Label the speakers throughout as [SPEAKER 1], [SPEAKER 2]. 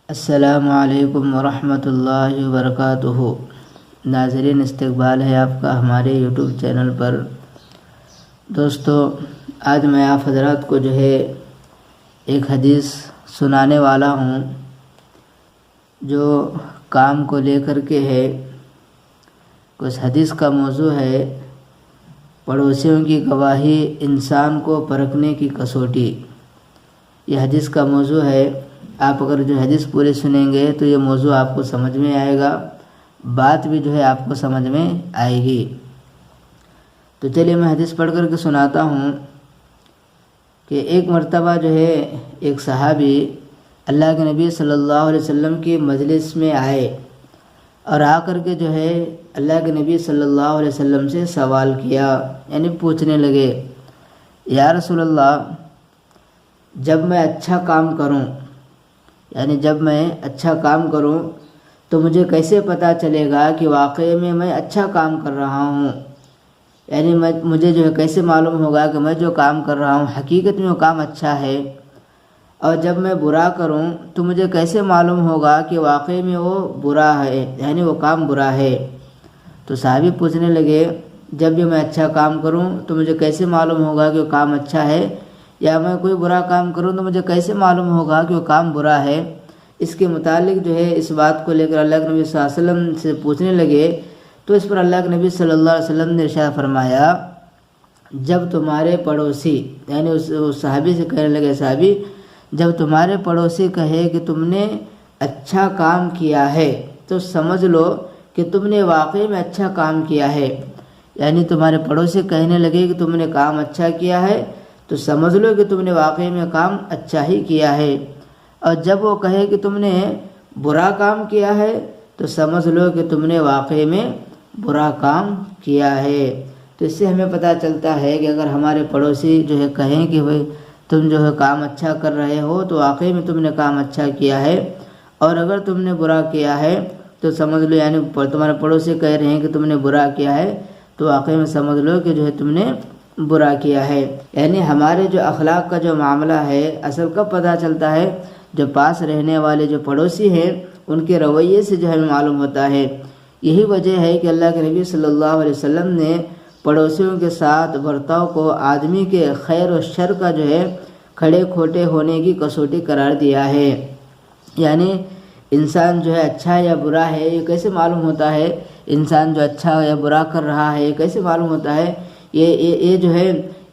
[SPEAKER 1] السلام علیکم ورحمۃ اللہ وبرکاتہ۔ ناظرین، استقبال ہے آپ کا ہمارے یوٹیوب چینل پر۔ دوستو، آج میں آپ حضرات کو ایک حدیث سنانے والا ہوں جو کام کو لے کر کے ہے۔ اس حدیث کا موضوع ہے پڑوسیوں کی گواہی انسان کو پرکھنے کی کسوٹی۔ یہ حدیث کا موضوع ہے۔ آپ اگر حدیث پورے سنیں گے تو یہ موضوع آپ کو سمجھ میں آئے گا، بات بھی آپ کو سمجھ میں آئے گی۔ تو چلیے میں حدیث پڑھ کر کے سناتا ہوں کہ ایک مرتبہ ایک صحابی اللہ کے نبی صلی اللہ علیہ وسلم کی مجلس میں آئے اور آ کر کے اللہ کے نبی صلی اللہ علیہ وسلم سے سوال کیا، یعنی پوچھنے لگے، یا رسول اللہ، جب میں اچھا کام کروں تو مجھے کیسے پتہ چلے گا کہ واقعی میں اچھا کام کر رہا ہوں؟ یعنی مجھے کیسے معلوم ہوگا کہ میں جو کام کر رہا ہوں حقیقت میں وہ کام اچھا ہے؟ اور جب میں برا کروں تو مجھے کیسے معلوم ہوگا کہ واقعی میں وہ برا ہے، یعنی وہ کام برا ہے؟ تو صحابی پوچھنے لگے، جب بھی میں اچھا کام کروں تو مجھے کیسے معلوم ہوگا کہ وہ کام اچھا ہے، یا میں کوئی برا کام کروں تو مجھے کیسے معلوم ہوگا کہ وہ کام برا ہے؟ اس کے متعلق اس بات کو لے کر اللہ کے نبی صلی اللہ علیہ وسلم سے پوچھنے لگے۔ تو اس پر اللہ کے نبی صلی اللہ علیہ وسلم نے ارشاد فرمایا، جب تمہارے پڑوسی، یعنی اس صحابی سے کہنے لگے، صحابی، جب تمہارے پڑوسی کہے کہ تم نے اچھا کام کیا ہے تو سمجھ لو کہ تم نے واقعی میں اچھا کام کیا ہے۔ یعنی تمہارے پڑوسی کہنے لگے کہ تم نے کام اچھا کیا ہے تو سمجھ لو کہ تم نے واقعی میں کام اچھا ہی کیا ہے، اور جب وہ کہے کہ تم نے برا کام کیا ہے تو سمجھ لو کہ تم نے واقعی میں برا کام کیا ہے۔ تو اس سے ہمیں پتہ چلتا ہے کہ اگر ہمارے پڑوسی کہیں کہ بھئی تم کام اچھا کر رہے ہو تو واقعی میں تم نے کام اچھا کیا ہے، اور اگر تم نے برا کیا ہے تو سمجھ لو، یعنی تمہارے پڑوسی کہہ رہے ہیں کہ تم نے برا کیا ہے تو واقعی میں سمجھ لو کہ تم نے برا کیا ہے۔ یعنی ہمارے اخلاق کا معاملہ ہے، اصل کب پتہ چلتا ہے؟ جو پاس رہنے والے پڑوسی ہیں ان کے رویے سے ہمیں معلوم ہوتا ہے۔ یہی وجہ ہے کہ اللہ کے نبی صلی اللہ علیہ وسلم نے پڑوسیوں کے ساتھ برتاؤ کو آدمی کے خیر و شر کا کھڑے کھوٹے ہونے کی کسوٹی قرار دیا ہے۔ یعنی انسان اچھا یا برا ہے یہ کیسے معلوم ہوتا ہے؟ انسان اچھا یا برا کر رہا ہے یہ کیسے معلوم ہوتا ہے؟ یہ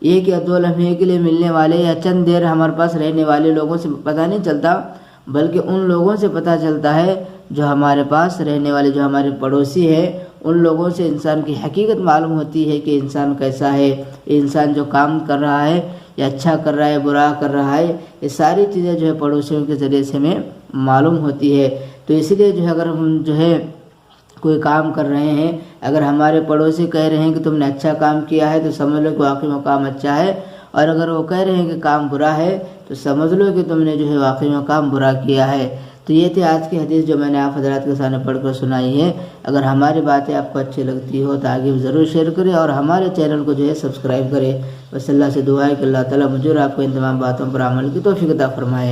[SPEAKER 1] ایک یا دو لمحے کے لیے ملنے والے یا چند دیر ہمارے پاس رہنے والے لوگوں سے پتہ نہیں چلتا، بلکہ ان لوگوں سے پتہ چلتا ہے جو ہمارے پاس رہنے والے، جو ہمارے پڑوسی ہیں، ان لوگوں سے انسان کی حقیقت معلوم ہوتی ہے کہ انسان کیسا ہے۔ انسان جو کام کر رہا ہے یا اچھا کر رہا ہے، برا کر رہا ہے، یہ ساری چیزیں پڑوسیوں کے ذریعے سے ہمیں معلوم ہوتی ہے۔ تو اس لیے اگر ہم کوئی کام کر رہے ہیں، اگر ہمارے پڑوسی کہہ رہے ہیں کہ تم نے اچھا کام کیا ہے تو سمجھ لو کہ واقعی میں کام اچھا ہے، اور اگر وہ کہہ رہے ہیں کہ کام برا ہے تو سمجھ لو کہ تم نے واقعی میں کام برا کیا ہے۔ تو یہ تھی آج کی حدیث جو میں نے آپ حضرات کے سامنے پڑھ کر سنائی ہے۔ اگر ہماری باتیں آپ کو اچھی لگتی ہو تو آگے بھی ضرور شیئر کریں اور ہمارے چینل کو سبسکرائب کریں۔ بس اللہ سے دعا ہے کہ اللہ تعالیٰ مجھے اور آپ کو ان تمام باتوں پر عمل کی توفیق عطا فرمائے۔